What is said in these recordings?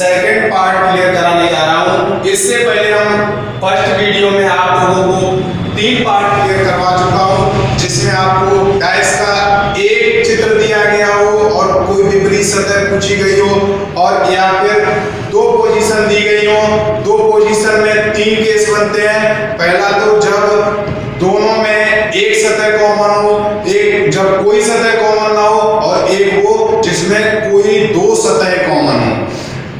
Second part clear कराने जा रहा हूँ। इससे पहले हम फर्स्ट वीडियो में आप लोगों को 3 पार्ट क्लियर करवा चुका हूँ, जिसमें आपको डाइस का एक चित्र दिया गया हो और कोई विपरीत सतह पूछी गई हो, और या फिर 2 पोजीशन दी गई हो। 2 पोजीशन में 3 केस बनते हैं। पहला तो जब दोनों में एक सतह कॉमन हो, एक जब कोई सतह कॉमन ना हो, और एक वो जिसमें कोई 2 सतह कॉमन हो।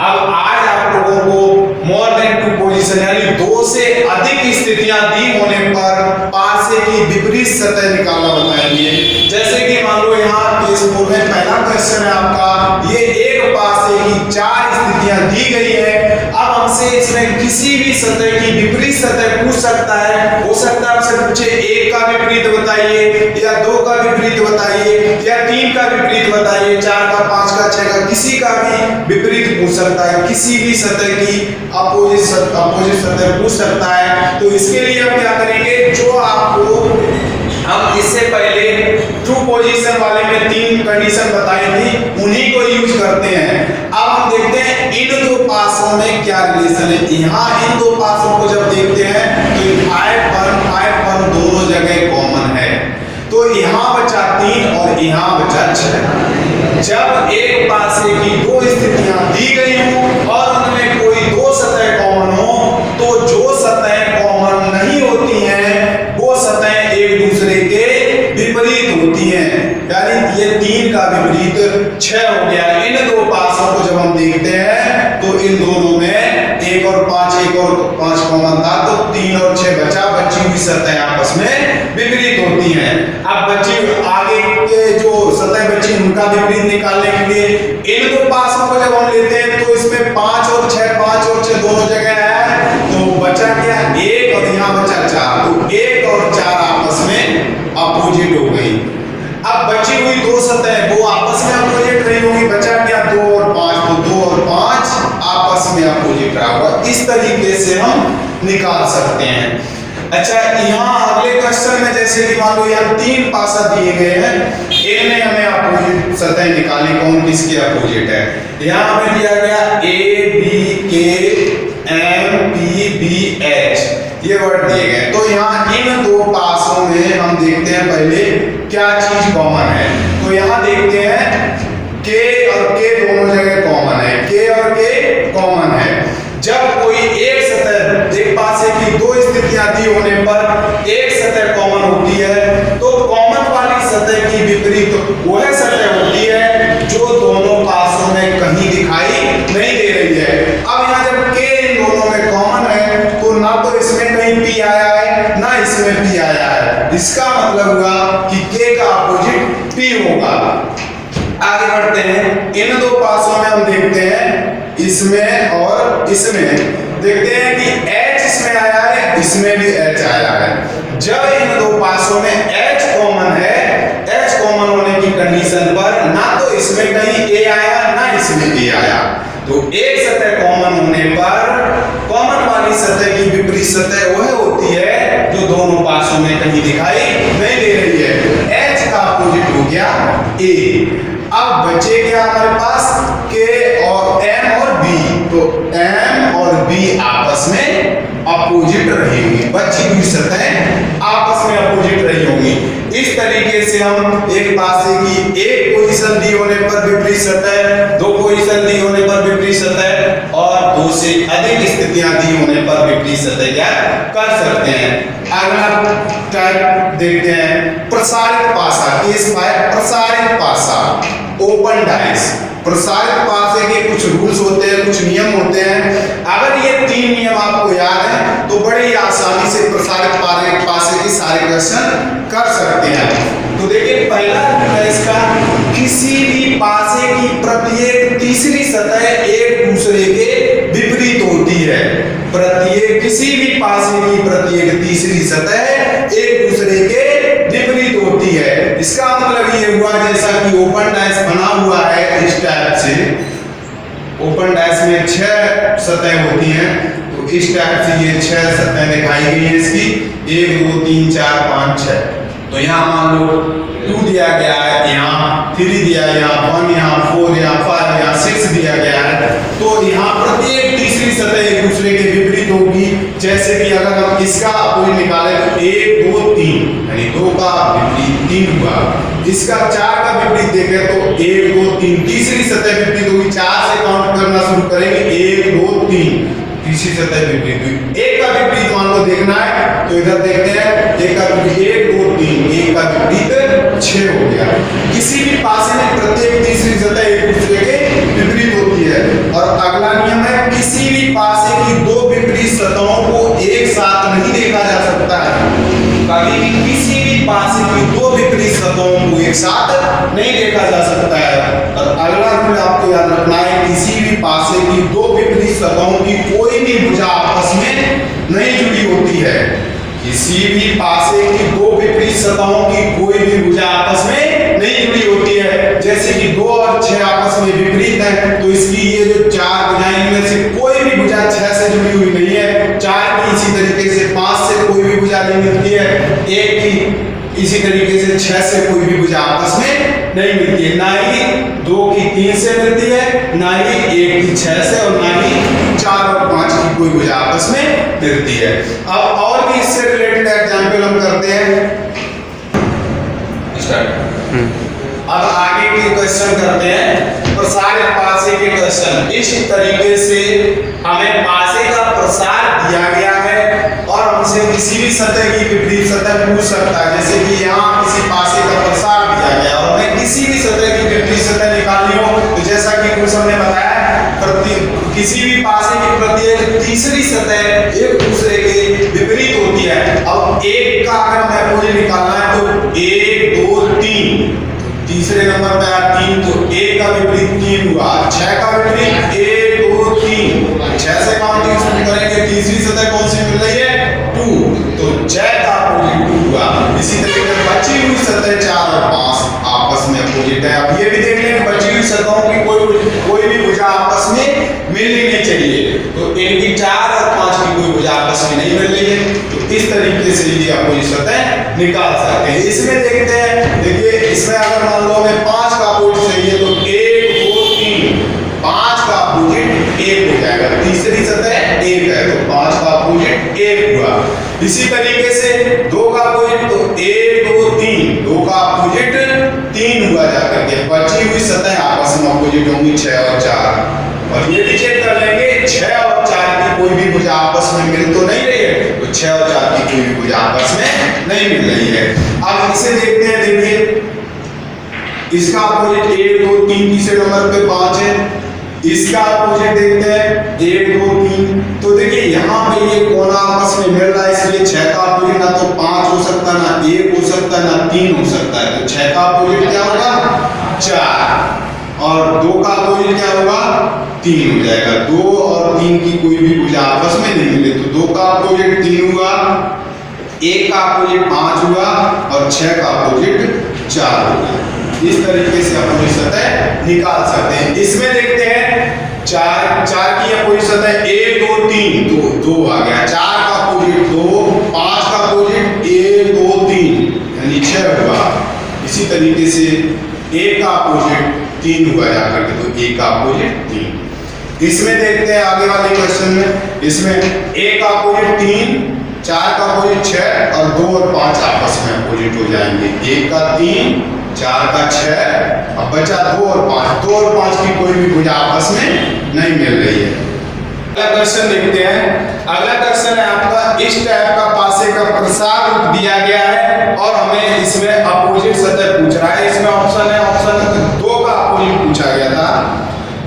अब आज आप लोगों को मोर देन 2 पोजीशन यानी 2 से अधिक स्थितियां दी होने पर पासे की विपरीत सतह निकालना बताएंगे। जैसे कि मान लो यहाँ केस 4 में पहला क्वेश्चन है आपका, ये एक पासे की 4 स्थितियां दी गई है। अब हमसे इसमें किसी भी सतह की विपरीत सतह पूछ सकता है। हो सकता है आपसे पूछे 1 का विपरीत बताइए, या 2 का विपरीत बताइए, या 3 का विपरीत बताइए, 4 का, 5 का, 6 का, किसी का भी विपरीत पूछ सकता है। किसी भी सतह की अपोजिट सतह पूछ सकता है। तो इसके लिए हम क्या करेंगे, जो आपको हम इससे पहले 2 पोजीशन वाले में 3 कंडीशन बताई थी, उन्हीं को यूज करते हैं। अब हम देखते हैं इन 2 पासों में क्या रिलेशन है। यहाँ इन 2 पासों को जब देखते हैं तो 5 दोनों जगह कॉमन है। तो यहाँ बचा 3 और यहाँ बचा 6। जब एक पासे की 2 स्थितियां दी गई हो और उनमें कोई 2 सतह कॉमन हो, तो जो सतह कॉमन नहीं होती हैं वो सतह एक दूसरे के विपरीत होती हैं। यानी ये 3 का विपरीत 6 हो गया। इन 2 पासों को जब हम देखते हैं तो इन दोनों में 1 और 5 कॉमन था, तो 3 और 6 बचा। बची हुई सतह आपस में विपरीत होती हैं। अब बची आगे के जो सतह बची उनका विपरीत निकालने के लिए इन 2 पासों को जब हम लेते हैं तो इसमें 5 और 6 दोनों जगह है। तो बचा क्या, 1 और यहाँ बचा 4। तो 1 और 4 आपस में अपोजिट हो गई। अब बची हुई 2 सतह वो आपस में अपोजिट नहीं होगी। बचा क्या, 2 और 5। तो 2 और 5 आपस में अपोजिट रहा हुआ। इस तरीके से हम निकाल सकते हैं। अच्छा, यहाँ अगले क्वेश्चन में जैसे कि मान लो यहाँ 3 पासा दिए गए हैं, ए में हमें अपोजिट सतह निकाली, कौन किसके अपोजिट है। यहाँ हमें दिया गया ए बी के एम पी बी एच, ये वर्ड दिए गए। तो यहाँ इन 2 पासों में हम देखते हैं पहले क्या चीज कॉमन है। तो यहाँ देखते हैं के और के दोनों जगह कॉमन है। के और के कॉमन है। जब कोई एक सतह, एक पासे की 2 स्थितियां दी होने पर एक सतह कॉमन होती है, तो कॉमन वाली सतह की विपरीत वह सतह होती है जो दोनों पासों में कहीं दिखाई नहीं दे रही है। अब यहाँ जब के इन दोनों में कॉमन है, तो ना तो इसमें कहीं पी आया है ना इसमें पी आया है। इसका मतलब हुआ कि के का अपोजिट पी होगा। आगे बढ़ते हैं। इन 2 पासों में हम देखते हैं इसमें और इसमें, देखते हैं कि H इसमें आया है, इसमें भी H आया है। जब इन 2 पासों में H कॉमन है, H कॉमन होने की कंडीशन पर ना तो इसमें कहीं A आया ना इसमें A आया। तो एक सतह कॉमन होने पर कॉमन वाली सतह की विपरीत सतह वह होती है जो दोनों पासों में कहीं दिखाई नहीं दे रही है। H का अपोजिट हो गया A। अब बचे क्या हमारे पास, के और M और B। तो M और B आपस में अपोजिट रही होंगी। बची हुई सतह आपस में अपोजिट रही होंगी। इस तरीके से हम एक पासे की 1 पोजीशन दी होने पर विपरीत सतह, 2 पोजीशन दी होने पर विपरीत सतह, और 2 से अधिक स्थितियां दी होने पर विपरीत सतह ज्ञात कर सकते हैं। अगला टाइप देखते हैं प्रसारित पासा। केस 5 प्रसारित पासा, ओपन डाइस। प्रसारित पासे के कुछ रूल्स होते हैं, कुछ नियम होते हैं। अगर ये 3 नियम आपको याद है तो बड़े ही आसानी से प्रसारित पासे के सारे क्वेश्चन कर सकते हैं। तो देखिए पहला है इसका, किसी भी पासे की प्रत्येक तीसरी सतह एक दूसरे के विपरीत होती है। किसी भी पासे की प्रत्येक तीसरी सतह एक दूसरे के विपरीत होती है। इसका मतलब ये हुआ जैसा कि ओपन डाइस बना हुआ है इस टाइप से, ओपन डाइस में 6 सतह होती हैं। तो इस टाइप से ये 6 सतह दिखाई गई है इसकी, 1 2 3 4 5 6। तो यहाँ मान लो 2 दिया गया है, यहाँ 3 दिया है, यहाँ 1, यहाँ 4, यहाँ 5, यहाँ 6 दिया गया है। तो यहाँ प्रत्येक तीसरी सतह एक दूसरे के विपरीत होगी। जैसे कि अगर हम इसका कोई निकाले तो 1 2 3 यानी 2 का विपरीत 3 हुआ। इसका 4 का विपरीत देखें तो 1 2 3 तीसरी सतह विपरीत होगी। 4 से काउंट करना शुरू करेंगे, 1 2 3 तीसरी सतह विपरीत हुई। 1 का विपरीत मान लो देखना है तो इधर देखते हैं, 1 का विपरीत 1 2 3, 1 का विपरीत 6 हो गया। किसी भी पासे में प्रत्येक तीसरी सतह एक दूसरे के विपरीत होती है। और अगला नियम है, किसी भी पासे की दो विपरीत सतहों को एक साथ नहीं देखा जा सकता है। कभी भी किसी भी पासे की दो विपरीत सतहों को एक साथ नहीं देखा जा सकता है। और अगला रूल आपको याद रखना है, किसी भी पासे की दो विपरीत सतहों की कोई भी भुजा आपस में नहीं जुड़ी होती है। किसी भी पासे की दो विपरीत सतहों की कोई भी भुजा आपस में नहीं जुड़ी होती है। जैसे कि 2 और 6 आपस में विपरीत है, तो इसकी ये जो 4 भुजाएं में से कोई भी भुजा 6 से जुड़ी हुई नहीं है। 4 की इसी तरीके से 5 से कोई भी भुजा नहीं मिलती है। 1 की इसी तरीके से 6 से कोई भी भुजा आपस में नहीं मिलती है। ना ही 2 की 3 से मिलती है, ना ही 1 की 6 से, और ना ही 4 और 5 की कोई भुजा आपस में मिलती है। अब और भी इससे रिलेटेड एग्जांपल हम करते हैं। अब आगे के क्वेश्चन करते हैं, प्रसार पासे के क्वेश्चन। इस तरीके से हमें पासे का प्रसार दिया गया है और हमसे किसी भी सतह की विपरीत सतह पूछ सकता है। जैसे कि यहाँ किसी पासे का प्रसार दिया गया और हमें किसी भी सतह की विपरीत सतह निकालनी हो, तो जैसा कि कुछ हमने बताया, किसी भी पासे की प्रत्येक तीसरी सतह एक दूसरे के विपरीत होती है। अब 1 का अगर हमें अपोजिट निकालना है तो 1 2 3, तीसरे नंबर पे आया 3, तो 1 का विपरीत 3 हुआ। 6 का विपरीत 1 2 3, 6 से काउंटिंग शुरू करेंगे, तीसरी सतह कौन सी मिल रही है 2, तो 6 का अपोजिट 2 हुआ। इसी तरीके से बची हुई सतह 4 और 5 आपस में अपोजिट है। अब ये भी देख लें, बची हुई सतहों की कोई भी भुजा आपस में मिलनी नहीं चाहिए, तो इनकी 4 और 5 की कोई भुजा आपस में नहीं मिल रही है, तो इस तरीके से ये अपोजिट सतह निकाल सकते हैं। इसमें देखते हैं, देखिए इसमें अगर मान लो हमें 5 का अपोजिट चाहिए तो 1 2 3, 5 का अपोजिट 1 हो जाएगा। तीसरी सतह 1 है तो 5 का अपोजिट 1 हुआ। इसी तरीके से 2 का अपोजिट तो 1 2 3, 2 का अपोजिट 3 हुआ जाकर के। बची हुई सतह आपस में अपोजिट होंगी 6 और 4। और ये भी चेक कर लेंगे 6 और 4 की कोई भी भुजा आपस में मिल तो नहीं रही है, तो 6 और 4 की कोई भी भुजा आपस में नहीं मिल रही है। अब इसे देखते हैं, देखिए इसका अपोजिट 1 2 3 तीसरे नंबर पे 5 है। इसका अपोजिट देखते हैं 1 2 3, तो देखिए यहाँ पे ये कोना आपस में मिल रहा है, इसलिए 6 का अपोजिट ना तो 5 हो सकता, ना 1 हो सकता, ना 3 हो सकता है। तो 6 का अपोजिट क्या होगा 4, और 2 का अपोजिट क्या होगा 3 हो जाएगा। 2 और 3 की कोई भी भुजा आपस में नहीं मिले, तो 2 का अपोजिट 3 हुआ, 1 का अपोजिट 5 हुआ, और 6 का अपोजिट 4 होगा। इस तरीके से हम अपोजिट सतह निकाल सकते हैं। इसमें देखते हैं 4 की अपोजिट सतह 1 2 3, तो 2 आ गया। 4 का अपोजिट 2, 5 का अपोजिट 1 2 3 यानी 6 हुआ। इसी तरीके से 1 का अपोजिट 3 हुआ जाकर के, तो 1 का अपोजिट 3। इसमें देखते हैं आगे वाले क्वेश्चन में, इसमें 1 का अपोजिट 3, 4 का अपोजिट 6 और 2 और 5 आपस में अपोजिट हो जाएंगे। 1 का 3, 4 का 6, अब बचा 2 और 5। 2 और 5 की कोई भी भुजा आपस में नहीं मिल रही है। अगला क्वेश्चन देखते हैं। अगला क्वेश्चन है आपका, इस टाइप का पासे का प्रसार रूप दिया गया है और हमें इसमें अपोजिट सतह पूछ रहा है। इसमें ऑप्शन है, ऑप्शन 2 का अपोजिट पूछा गया था।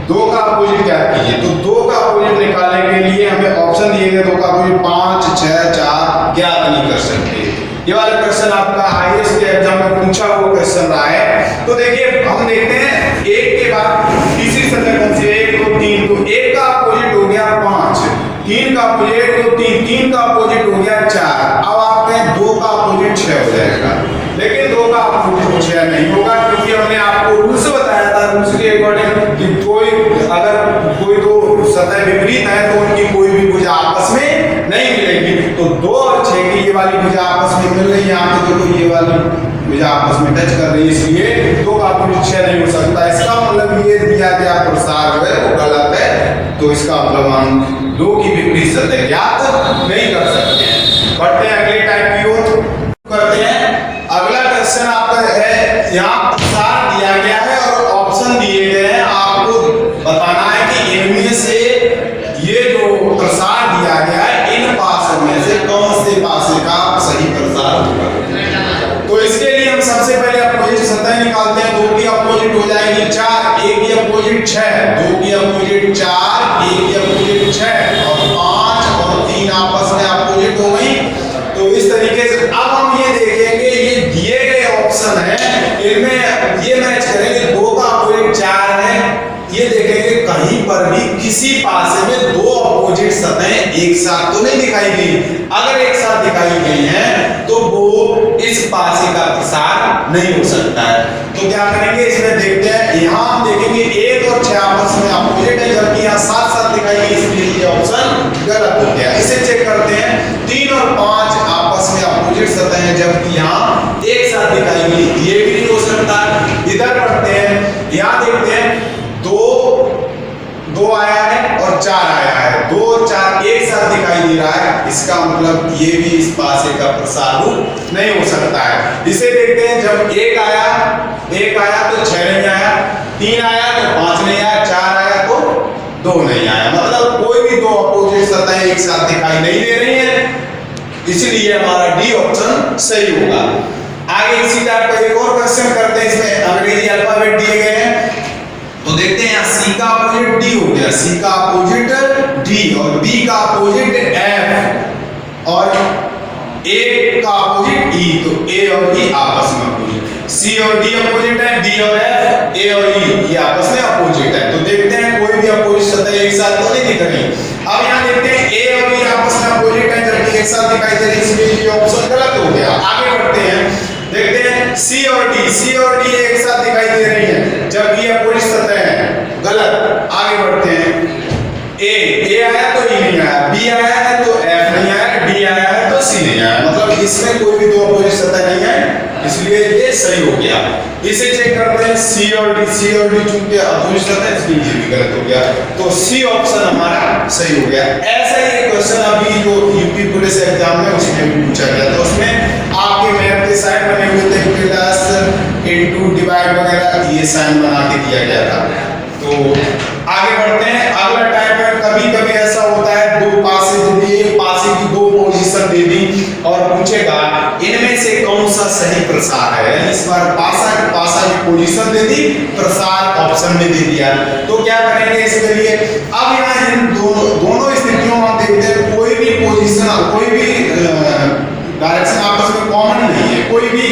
2 का अपोजिट क्या कीजिए, तो 2 का अपोजिट निकालने के लिए हमें ऑप्शन दिए गए। 2 का अपोजिट 5 6 4 ज्ञात नहीं कर सकते। ये वाला क्वेश्चन आपका हाईएस्ट के एग्जाम में पूछा हुआ क्वेश्चन रहा है। तो देखिए हम देखते हैं 1 के बाद तीसरी सतह कौन सी है 1 2 3, तो 1 का अपोजिट हो गया 5, 3 का अपोजिट तो 3 का अपोजिट हो गया 4। अब आप कहें 2 का अपोजिट 6 हो जाएगा, लेकिन 2 का अपोजिट 6 नहीं होगा, क्योंकि हमने आपको रूल्स बताया था। रूल्स के अकॉर्डिंग कि कोई दो सतह विपरीत है तो उनकी कोई भी भुजा आपस में नहीं मिलेगी। तो 2 और 6 की ये वाली भुजा आपस में मिल रही है। यहाँ पे देखो ये वाली भुजा ये आपस में टच कर रही है, इसलिए दो का अपोजिट 6 नहीं हो सकता। इसका मतलब ये दिया गया प्रसार जो है वो गलत है, तो इसका मतलब हम दो की विपरीत सतह ज्ञात नहीं कर सकते हैं। बढ़ते हैं अगले टाइप की ओर करते हैं। अगला क्वेश्चन आपका है, यहाँ प्रसार दिया गया है और ऑप्शन दिए गए हैं, आपको बताना है कि इनमें से ये जो प्रसार दिया गया है इन पासों में से कौन से पासे का सही प्रसार होगा। तो इसके लिए हम सबसे पहले अपोजिट सतह निकालते हैं। 2 की अपोजिट हो जाएगी 4, 1 की अपोजिट 6, 2 की अपोजिट 4, 1 की अपोजिट 6 और 5 और 3 आपस में अपोजिट हो गई। तो इस तरीके से अब हम ये देखेंगे, ये दिए गए ऑप्शन है इनमें ये मैच करेंगे। 2 का अपोजिट 4 है, ये देखेंगे कहीं पर भी किसी पासे में दो अपोजिट सतहें एक साथ तो नहीं दिखाई गई। अगर एक साथ दिखाई गई हैं तो वो इस पासे का प्रसार नहीं हो सकता है। तो क्या करेंगे, इसमें देखते हैं। यहाँ हम देखेंगे 1 और 6 आपस में अपोजिट है, जबकि यहाँ साथ साथ दिखाई गई, इसलिए ये ऑप्शन गलत हो गया। इसे चेक करते हैं। 3 और 5 आपस में अपोजिट सतह है, जबकि यहाँ एक साथ दिखाई गई, ये भी नहीं हो सकता। इधर पढ़ते हैं, यहाँ देखते हैं 2 आया है और 4 आया है, 2 और 4 एक साथ दिखाई दे रहा है, इसका मतलब ये भी इस पासे का प्रसार नहीं हो सकता है। इसे देखते हैं, जब 1 आया तो 6 नहीं आया, 3 आया तो 5 नहीं आया, 4 आया तो 2 नहीं आया, मतलब कोई भी दो अपोजिट सतह एक साथ दिखाई नहीं दे रही है, इसलिए हमारा डी ऑप्शन सही होगा। आगे इसी टाइप का एक और क्वेश्चन करते हैं। इसमें अंग्रेजी अल्फाबेट दिए गए हैं, तो देखते हैं यहाँ C का अपोजिट D हो गया, C का अपोजिट D और B का अपोजिट F और A का अपोजिट E, तो A और E आपस में अपोजिट, C और D अपोजिट है, D और F, A और E ये आपस में अपोजिट है। तो देखते हैं कोई भी अपोजिट सतह एक साथ तो नहीं दिख रही। अब यहाँ देखते हैं A और E आपस में अपोजिट है, जबकि एक साथ दिखाई दे रही है, इसलिए ये ऑप्शन गलत हो गया। आगे बढ़ते हैं, देखते हैं C और D एक साथ दिखाई दे रही है, जबकि अपोजिट सतह है, गलत। आगे बढ़ते हैं, A आया तो E नहीं आया, B आया है तो F नहीं आया, D आया है तो C नहीं आया, मतलब इसमें कोई भी दो अपोजिट सतह नहीं है, इसलिए ये सही हो गया। इसे चेक करते हैं, C और D चूंकि अपोजिट सतह है, इसलिए ये भी गलत हो गया, तो C ऑप्शन हमारा सही हो गया। ऐसा ही क्वेश्चन अभी जो यूपी पुलिस एग्जाम में उसमें भी पूछा गया था, उसमें आपके मैप के साइड बने हुए थे प्लस इनटू डिवाइड वगैरह, ये साइन बना के दिया गया था। तो आगे बढ़ते हैं। अगला टाइप है, कभी कभी ऐसा होता है दो पासे दे दिए, एक पासे की दो पोजीशन दे दी और पूछेगा इनमें से कौन सा सही प्रसार है। इस बार पासा की पोजीशन दे दी, प्रसार ऑप्शन में दे दिया, तो क्या करेंगे इसके लिए। अब यहाँ इन दोनों स्थितियों में हम देखते हैं कोई भी पोजीशन, कोई भी डायरेक्शन आपस में कॉमन नहीं है, कोई भी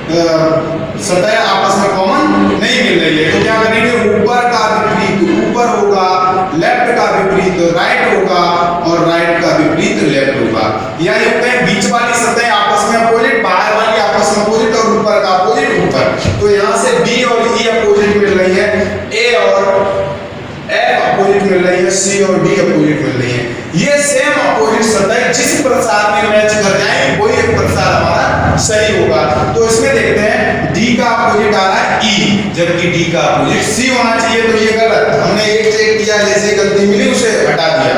सतह आपस में कॉमन नहीं मिल रही है। तो क्या करेंगे, ऊपर का विपरीत ऊपर होगा, लेफ्ट का विपरीत राइट होगा और राइट का विपरीत लेफ्ट होगा। या ये बीच वाली सतह आपस में अपोजिट, बाहर वाली आपस में अपोजिट और ऊपर का अपोजिट ऊपर। तो यहाँ से B और E अपोजिट मिल रही है, A और F अपोजिट मिल रही है, C और D अपोजिट मिल रही है। ये सेम अपोजिट सतह जिस प्रसार में मैच कर जाए वही एक प्रसार हमारा सही होगा। तो इसमें देखते हैं D का अपोजिट आ रहा है E, जबकि D का अपोजिट C होना चाहिए, तो ये गलत। हमने एक चेक किया, जैसे गलती मिली उसे हटा दिया।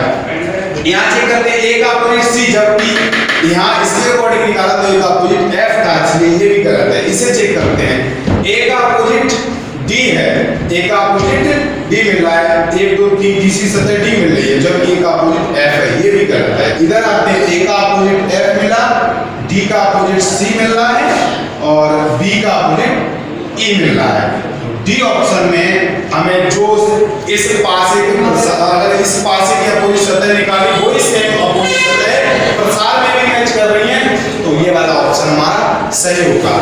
यहाँ चेक करते हैं A का अपोजिट C, जबकि यहाँ इसके अकॉर्डिंग निकाला तो A का अपोजिट F था, इसलिए ये भी गलत है। इसे चेक करते हैं, A का अपोजिट D है, A का अपोजिट D मिल रहा है, 1 2 3 तीसरी सतह D मिल रही है, जबकि A का अपोजिट F है, ये भी गलत है। इधर आते हैं, A का अपोजिट F मिला, D का अपोजिट C मिल रहा है और B का अपोजिट E मिल रहा है। D ऑप्शन में हमें जो इस पासे के अगर इस पासे की अपोजिट सतह निकाली वो इस अपोजिट सतह प्रसार में भी मैच कर रही है, तो ये वाला ऑप्शन हमारा सही होगा।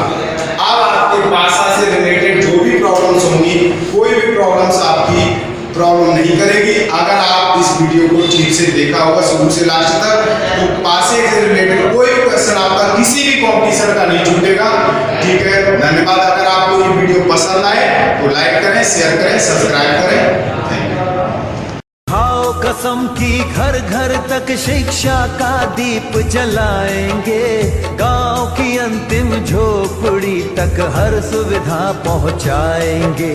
अब आपके पासा से रिलेटेड जो भी प्रॉब्लम्स होंगी, कोई भी प्रॉब्लम्स आपकी प्रॉब्लम नहीं करेगी अगर आप इस वीडियो को ठीक से देखा होगा शुरू से लास्ट तक। तो पासे से रिलेटेड कोई भी क्वेश्चन आपका किसी भी कंपटीशन का नहीं छूटेगा। ठीक है, धन्यवाद। अगर आपको ये वीडियो पसंद आए तो लाइक करें, शेयर करें, सब्सक्राइब करें। कसम की घर घर तक शिक्षा का दीप जलाएंगे, गांव की अंतिम झोपड़ी तक हर सुविधा पहुंचाएंगे।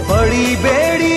बड़ी बेड़ी